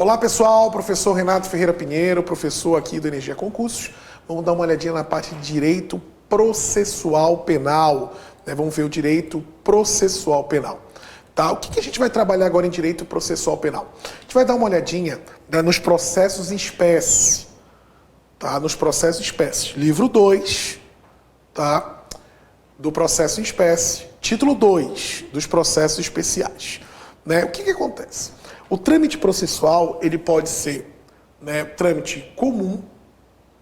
Olá pessoal, professor Renato Ferreira Pinheiro, professor aqui do Energia Concursos. Vamos dar uma olhadinha na parte de direito processual penal. Vamos ver o direito processual penal. Tá? O que a gente vai trabalhar agora em direito processual penal? A gente vai dar uma olhadinha nos processos em espécie. Tá? Nos processos em espécie. Livro 2, tá? Do processo em espécie. Título 2 dos processos especiais. O que acontece? O trâmite processual, ele pode ser trâmite comum,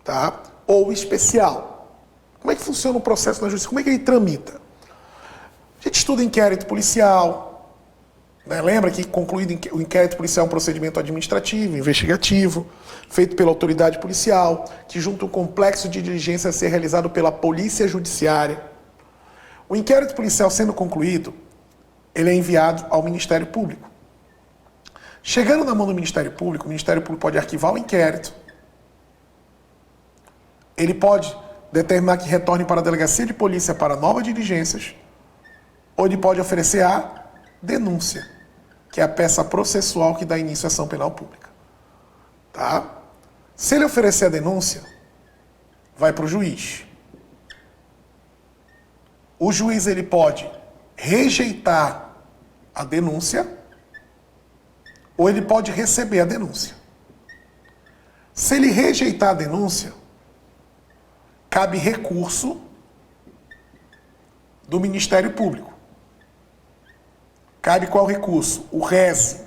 tá? Ou especial. Como é que funciona o processo na justiça? Como é que ele tramita? A gente estuda inquérito policial, lembra que concluído o inquérito policial é um procedimento administrativo, investigativo, feito pela autoridade policial, que junta um complexo de diligência a ser realizado pela polícia judiciária. O inquérito policial sendo concluído, ele é enviado ao Ministério Público. Chegando na mão do Ministério Público, o Ministério Público pode arquivar o inquérito. Ele pode determinar que retorne para a delegacia de polícia para novas diligências, ou ele pode oferecer a denúncia, que é a peça processual que dá início à ação penal pública. Tá? Se ele oferecer a denúncia, vai para o juiz. O juiz ele pode rejeitar a denúncia, ou ele pode receber a denúncia. Se ele rejeitar a denúncia, cabe recurso do Ministério Público. Cabe qual recurso? O RESE.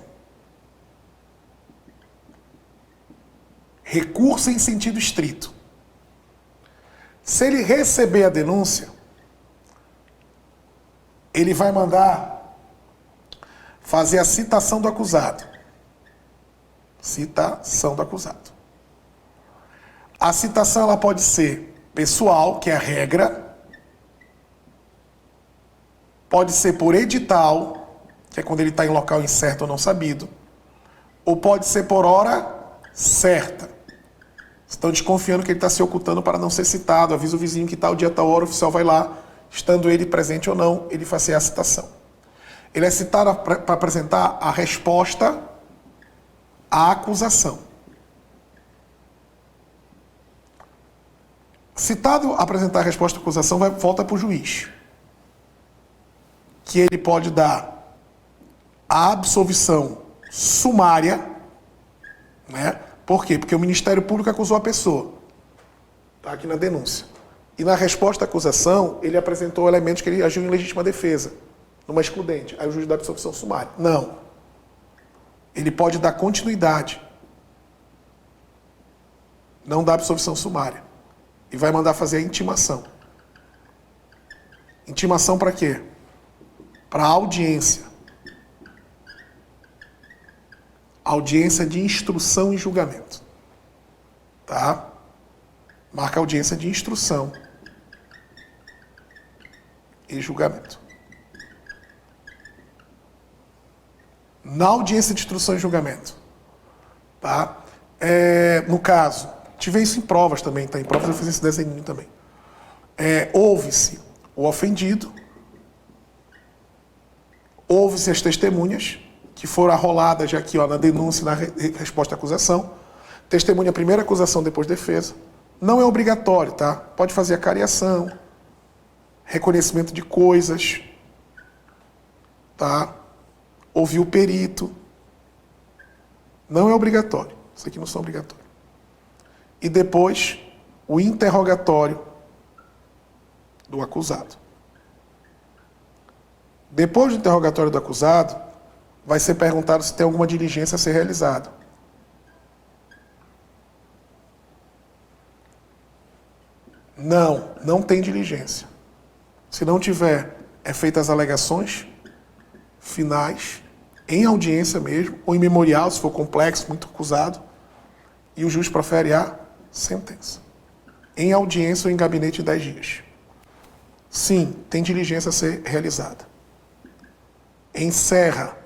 Recurso em sentido estrito. Se ele receber a denúncia, ele vai mandar fazer a citação do acusado. Citação do acusado. A citação ela pode ser pessoal, que é a regra. Pode ser por edital, que é quando ele está em local incerto ou não sabido. Ou pode ser por hora certa. Estão desconfiando que ele está se ocultando para não ser citado. Avisa o vizinho que tal dia, tal hora, o oficial vai lá. Estando ele presente ou não, ele faz a citação. Ele é citado para apresentar a resposta à acusação. Citado a apresentar a resposta à acusação, volta para o juiz, que ele pode dar a absolvição sumária, Por quê? Porque o Ministério Público acusou a pessoa. Está aqui na denúncia. E na resposta à acusação, ele apresentou elementos que ele agiu em legítima defesa, numa excludente. Aí o juiz dá absolvição sumária. Não. Ele pode dar continuidade. Não dá absolvição sumária. E vai mandar fazer a intimação. Intimação para quê? Para audiência. Audiência de instrução e julgamento. Tá? Marca audiência de instrução e julgamento. Na audiência de instrução e julgamento, tá? No caso, tive isso em provas também, tá? Em provas eu fiz esse desenho também. Ouve-se o ofendido, ouve-se as testemunhas, que foram arroladas já aqui na denúncia e na resposta à acusação. Testemunha primeira, acusação depois defesa. Não é obrigatório, tá? Pode fazer a cariação, reconhecimento de coisas, tá? Ouvir o perito. Não é obrigatório. Isso aqui não são obrigatórios. E depois, o interrogatório do acusado. Depois do interrogatório do acusado, vai ser perguntado se tem alguma diligência a ser realizada. Não tem diligência. Se não tiver, é feitas as alegações finais, em audiência mesmo, ou em memorial, se for complexo, muito acusado, e o juiz profere a sentença. Em audiência ou em gabinete de 10 dias. Sim, tem diligência a ser realizada. Encerra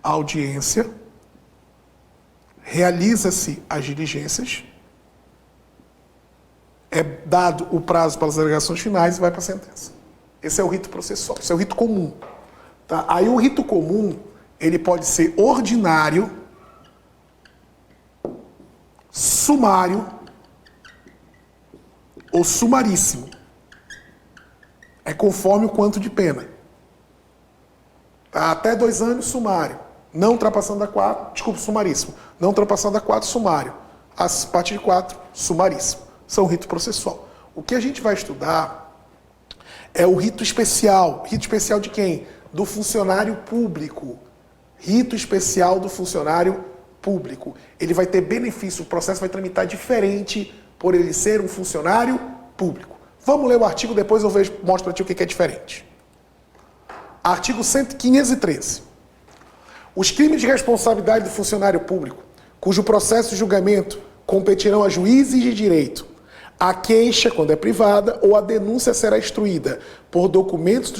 a audiência, realiza-se as diligências, é dado o prazo para as alegações finais e vai para a sentença. Esse é o rito processual, esse é o rito comum. Tá? Aí o rito comum, ele pode ser ordinário sumário ou sumaríssimo. É conforme o quanto de pena. Tá? Até 2 anos, sumário. Não ultrapassando a 4, desculpa, sumaríssimo. Não ultrapassando a 4, sumário. A partir de 4, sumaríssimo. São rito processual. O que a gente vai estudar é o rito especial. Rito especial de quem? Do funcionário público. Rito especial do funcionário público. Ele vai ter benefício, o processo vai tramitar diferente por ele ser um funcionário público. Vamos ler o artigo, depois eu mostro para ti o que é diferente. Artigo 513. Os crimes de responsabilidade do funcionário público, cujo processo e julgamento competirão a juízes de direito, a queixa, quando é privada, ou a denúncia será instruída por documentos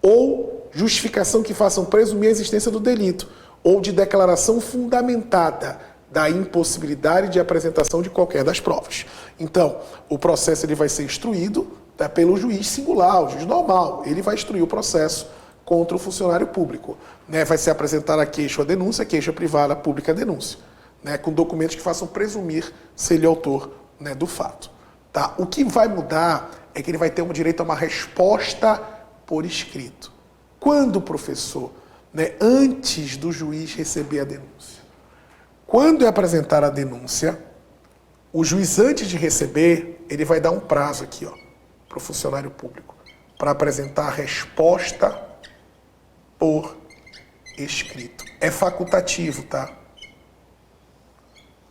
ou justificação que façam presumir a existência do delito, ou de declaração fundamentada da impossibilidade de apresentação de qualquer das provas. Então, o processo ele vai ser instruído, tá, pelo juiz singular, o juiz normal. Ele vai instruir o processo contra o funcionário público. Né? Vai ser apresentada a queixa ou a denúncia, queixa privada, pública a denúncia. Né? Com documentos que façam presumir ser ele autor, né, do fato. Tá? O que vai mudar é que ele vai ter um direito a uma resposta por escrito. Quando, professor? Né? Antes do juiz receber a denúncia. Quando é apresentar a denúncia, o juiz, antes de receber, ele vai dar um prazo aqui, para o funcionário público, para apresentar a resposta por escrito. É facultativo, tá?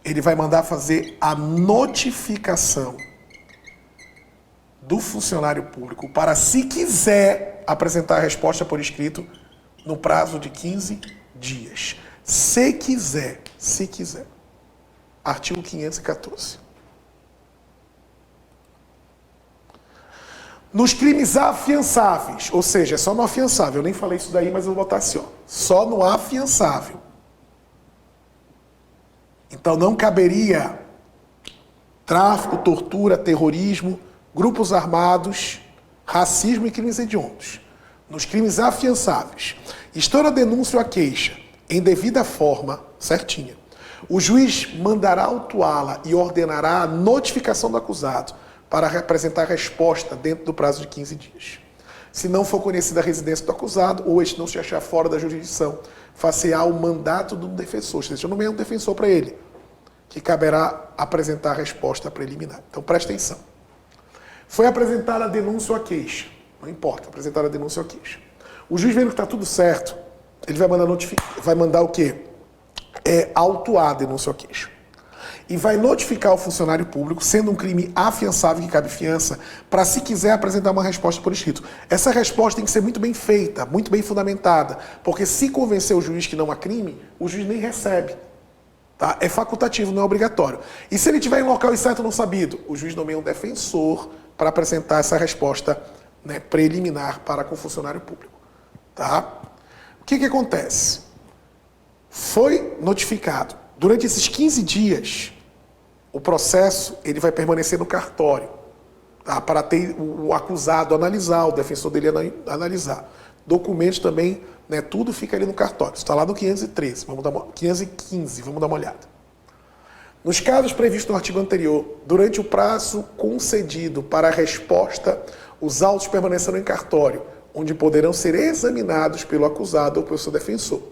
Ele vai mandar fazer a notificação do funcionário público para, se quiser, apresentar a resposta por escrito no prazo de 15 dias. Se quiser. Artigo 514. Nos crimes afiançáveis, ou seja, é só no afiançável, eu nem falei isso daí, mas eu vou botar assim, só no afiançável. Então não caberia tráfico, tortura, terrorismo, grupos armados, racismo e crimes hediondos. Nos crimes afiançáveis, estando a denúncia ou a queixa em devida forma, certinha, o juiz mandará autuá-la e ordenará a notificação do acusado para apresentar a resposta dentro do prazo de 15 dias. Se não for conhecida a residência do acusado ou este não se achar fora da jurisdição, far-se-á o mandato do defensor, ou seja, eu nomeei um defensor para ele, que caberá apresentar a resposta preliminar. Então, presta atenção. Foi apresentada a denúncia ou a queixa. Não importa, apresentar a denúncia ou a queixa. O juiz vendo que está tudo certo, ele vai mandar o quê? Autuar a denúncia ou a queixa. E vai notificar o funcionário público, sendo um crime afiançável que cabe fiança, para, se quiser, apresentar uma resposta por escrito. Essa resposta tem que ser muito bem feita, muito bem fundamentada, porque se convencer o juiz que não há crime, o juiz nem recebe. Tá? É facultativo, não é obrigatório. E se ele tiver em local incerto não sabido, o juiz nomeia um defensor para apresentar essa resposta, né, preliminar para com o funcionário público. Tá? O que acontece? Foi notificado. Durante esses 15 dias, o processo ele vai permanecer no cartório, tá? Para ter o acusado analisar, o defensor dele analisar. Documentos também, né, tudo fica ali no cartório. Está lá no 513, 515, vamos dar uma olhada. Nos casos previstos no artigo anterior, durante o prazo concedido para a resposta, os autos permanecerão em cartório, onde poderão ser examinados pelo acusado ou pelo seu defensor.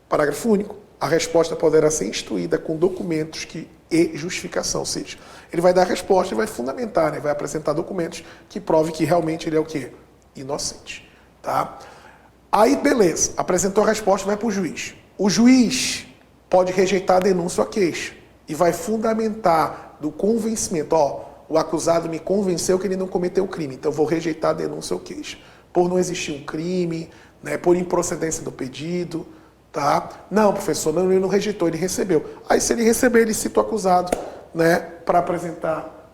Parágrafo único. A resposta poderá ser instruída com documentos e justificação, ou seja, ele vai dar a resposta e vai fundamentar, né? Vai apresentar documentos que prove que realmente ele é o quê? Inocente. Tá? Aí, beleza, apresentou a resposta, vai para o juiz. O juiz pode rejeitar a denúncia ou a queixa e vai fundamentar do convencimento. O acusado me convenceu que ele não cometeu o crime, então eu vou rejeitar a denúncia ou queixa. Por não existir um crime, né, por improcedência do pedido. Tá? Não, professor, não, ele não rejeitou, ele recebeu. Aí, se ele receber, ele cita o acusado, né, para apresentar,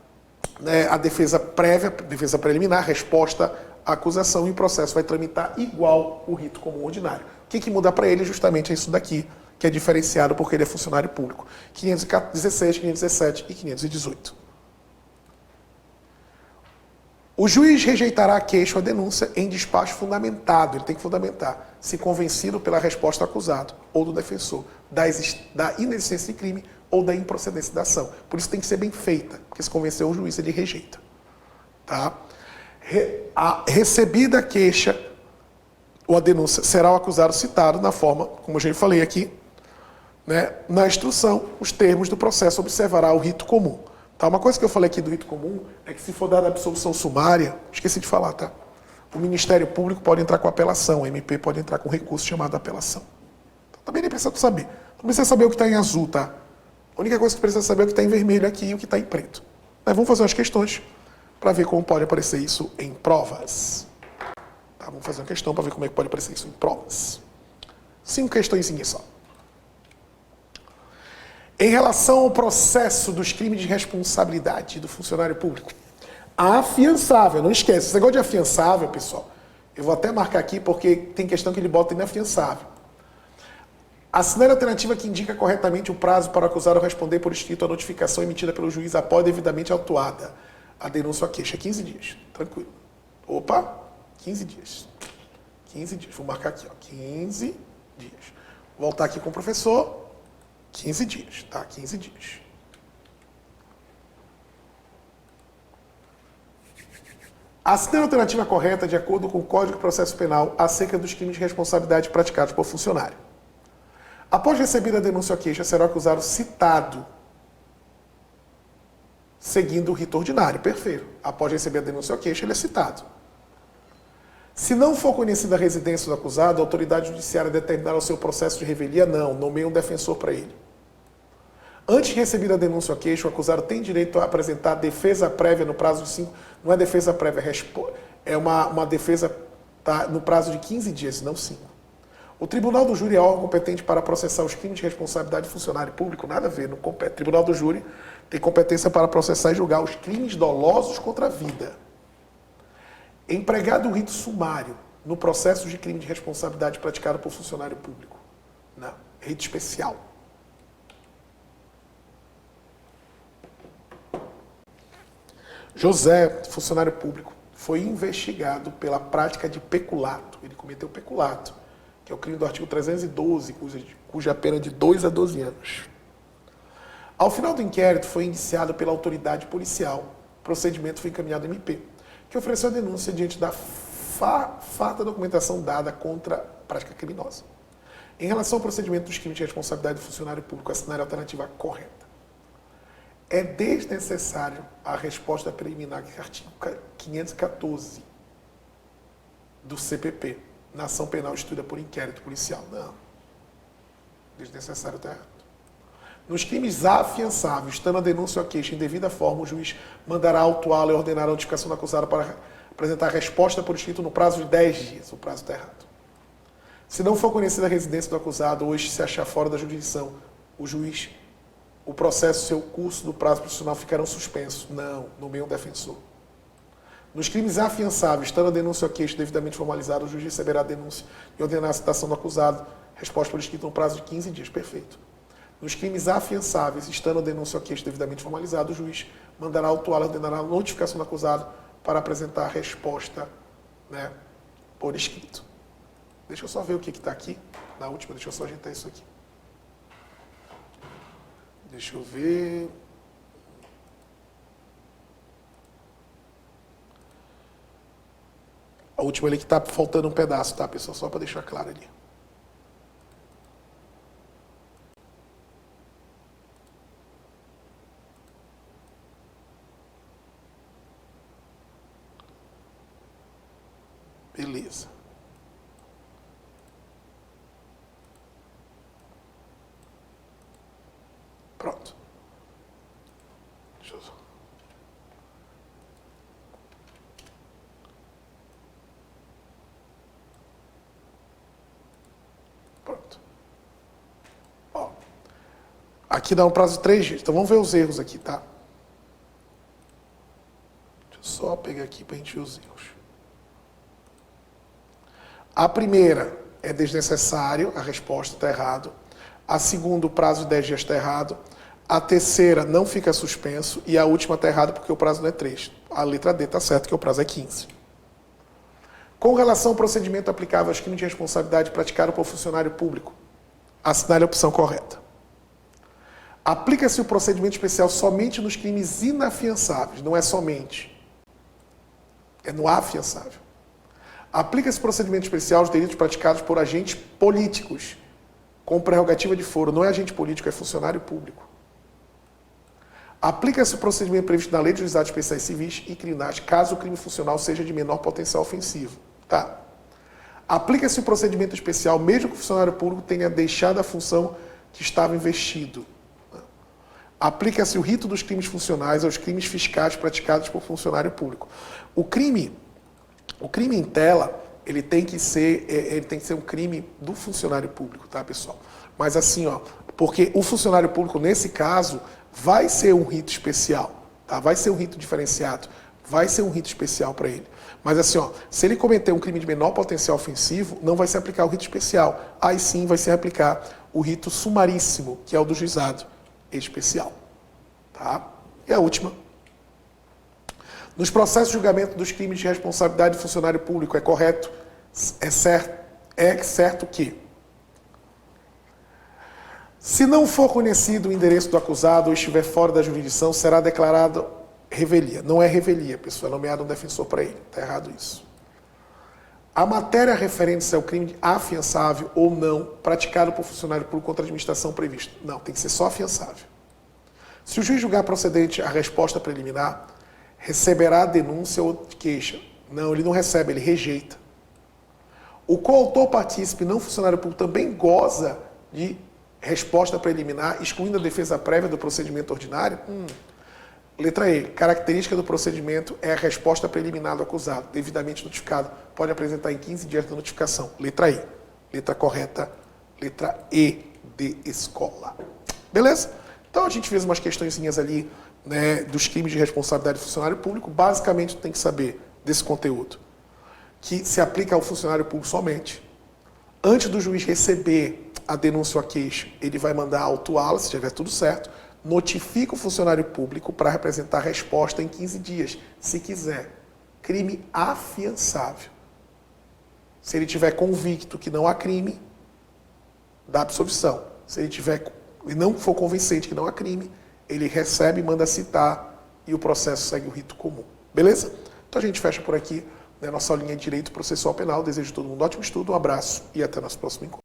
né, a defesa prévia, defesa preliminar, resposta à acusação, e o processo vai tramitar igual o rito comum ordinário. O que muda para ele justamente é isso daqui, que é diferenciado porque ele é funcionário público. 516, 517 e 518. O juiz rejeitará a queixa ou a denúncia em despacho fundamentado, ele tem que fundamentar, se convencido pela resposta do acusado ou do defensor da inexistência de crime ou da improcedência da ação. Por isso tem que ser bem feita, porque se convencer o juiz, ele rejeita. Tá? A recebida a queixa ou a denúncia será o acusado citado na forma, como eu já falei aqui, né, na instrução, os termos do processo observará o rito comum. Tá? Uma coisa que eu falei aqui do rito comum é que se for dada a absolução sumária, esqueci de falar, tá? O Ministério Público pode entrar com apelação, o MP pode entrar com recurso chamado apelação. Então, também nem precisa saber. Não precisa saber o que está em azul, tá? A única coisa que precisa saber é o que está em vermelho aqui e o que está em preto. Mas vamos fazer umas questões para ver como pode aparecer isso em provas. Tá? Vamos fazer uma questão para ver como é que pode aparecer isso em provas. 5 questõezinhas só. Em relação ao processo dos crimes de responsabilidade do funcionário público, a afiançável, não esquece, esse negócio de afiançável, pessoal, eu vou até marcar aqui porque tem questão que ele bota inafiançável. Assinar a alternativa que indica corretamente o prazo para o acusado responder por escrito à notificação emitida pelo juiz após devidamente autuada a denúncia ou a queixa. 15 dias, tranquilo. Opa, 15 dias. 15 dias, vou marcar aqui, ó, 15 dias. Vou voltar aqui com o professor, 15 dias, tá? 15 dias. Assinar a alternativa correta de acordo com o Código de Processo Penal acerca dos crimes de responsabilidade praticados por funcionário. Após receber a denúncia ou a queixa, será o acusado citado, seguindo o rito ordinário. Perfeito. Após receber a denúncia ou a queixa, ele é citado. Se não for conhecida a residência do acusado, a autoridade judiciária determinará o seu processo de revelia, não, nomeia um defensor para ele. Antes de receber a denúncia ou a queixa, o acusado tem direito a apresentar defesa prévia no prazo de 5... Não é defesa prévia, é uma defesa, tá, no prazo de 15 dias, não 5. O Tribunal do Júri é órgão competente para processar os crimes de responsabilidade de funcionário público, nada a ver, não compete. O Tribunal do Júri tem competência para processar e julgar os crimes dolosos contra a vida. Empregado o rito sumário no processo de crime de responsabilidade praticado por funcionário público. Não, rito especial. José, funcionário público, foi investigado pela prática de peculato. Ele cometeu peculato, que é o crime do artigo 312, cuja pena é de 2 a 12 anos. Ao final do inquérito, foi indiciado pela autoridade policial. O procedimento foi encaminhado ao MP, que ofereceu a denúncia diante da farta documentação dada contra a prática criminosa. Em relação ao procedimento dos crimes de responsabilidade do funcionário público, assinar a alternativa correta. É desnecessário a resposta preliminar, que é o artigo 514 do CPP, na ação penal estuda por inquérito policial. Não. Desnecessário está errado. Nos crimes afiançáveis, estando a denúncia ou a queixa em devida forma, o juiz mandará autuá-la e ordenar a notificação do acusado para apresentar a resposta por escrito no prazo de 10 dias. O prazo está errado. Se não for conhecida a residência do acusado ou este se achar fora da jurisdição, o processo e seu curso do prazo profissional ficarão suspensos. Não, nomeia um defensor. Nos crimes afiançáveis, estando a denúncia ou a queixa devidamente formalizada, o juiz receberá a denúncia e ordenar a citação do acusado, resposta por escrito no prazo de 15 dias. Perfeito. Nos crimes afiançáveis, estando a denúncia ou a queixa devidamente formalizada, o juiz mandará autuá-la e ordenará a notificação do acusado para apresentar a resposta, né, por escrito. Deixa eu só ver o que está aqui. Na última, deixa eu só ajeitar isso aqui. Deixa eu ver. A última ali que está faltando um pedaço, tá, pessoal? Só para deixar claro ali. Beleza. Pronto. Deixa eu... Pronto. Ó, aqui dá um prazo de 3 dias. Então vamos ver os erros aqui, tá? Deixa eu só pegar aqui para a gente ver os erros. A primeira é desnecessário, a resposta está errado. A segunda, o prazo de 10 dias está errado. A terceira não fica suspenso. E a última está errada porque o prazo não é 3. A letra D está certa, que o prazo é 15. Com relação ao procedimento aplicável aos crimes de responsabilidade praticado por funcionário público, assinale a opção correta. Aplica-se o procedimento especial somente nos crimes inafiançáveis, não é somente, é no afiançável. Aplica-se o procedimento especial aos delitos praticados por agentes políticos, com prerrogativa de foro, não é agente político, é funcionário público. Aplica-se o procedimento previsto na Lei de Juizados Especiais Civis e Criminais, caso o crime funcional seja de menor potencial ofensivo. Tá? Aplica-se o procedimento especial, mesmo que o funcionário público tenha deixado a função que estava investido. Aplica-se o rito dos crimes funcionais aos crimes fiscais praticados por funcionário público. O crime em tela, ele tem que ser um crime do funcionário público, tá, pessoal? Mas assim, ó, porque o funcionário público, nesse caso, vai ser um rito especial, tá? Vai ser um rito diferenciado, vai ser um rito especial para ele. Mas assim, ó, se ele cometer um crime de menor potencial ofensivo, não vai se aplicar o rito especial. Aí sim vai se aplicar o rito sumaríssimo, que é o do juizado especial. Tá? E a última. Nos processos de julgamento dos crimes de responsabilidade do funcionário público, é correto, é certo que, se não for conhecido o endereço do acusado ou estiver fora da jurisdição, será declarado revelia. Não é revelia, pessoal, é nomeado um defensor para ele. Está errado isso. A matéria referente-se ao crime afiançável ou não praticado por funcionário público contra a administração prevista. Não, tem que ser só afiançável. Se o juiz julgar procedente a resposta preliminar, receberá a denúncia ou queixa. Não, ele não recebe, ele rejeita. O coautor partícipe não funcionário público também goza de resposta preliminar, excluindo a defesa prévia do procedimento ordinário? Letra E. Característica do procedimento é a resposta preliminar do acusado, devidamente notificado. Pode apresentar em 15 dias da notificação. Letra E. Letra correta, letra E de escola. Beleza? Então a gente fez umas questõezinhas ali, né, dos crimes de responsabilidade do funcionário público. Basicamente tem que saber desse conteúdo, que se aplica ao funcionário público somente. Antes do juiz receber a denúncia ou a queixa, ele vai mandar autuá-la, se tiver tudo certo, notifica o funcionário público para representar a resposta em 15 dias, se quiser. Crime afiançável. Se ele tiver convicto que não há crime, dá absolvição. Se ele não for convincente que não há crime, ele recebe, manda citar e o processo segue o rito comum. Beleza? Então a gente fecha por aqui, né, nossa aulinha de Direito Processual Penal. Desejo a todo mundo um ótimo estudo, um abraço e até nosso próximo encontro.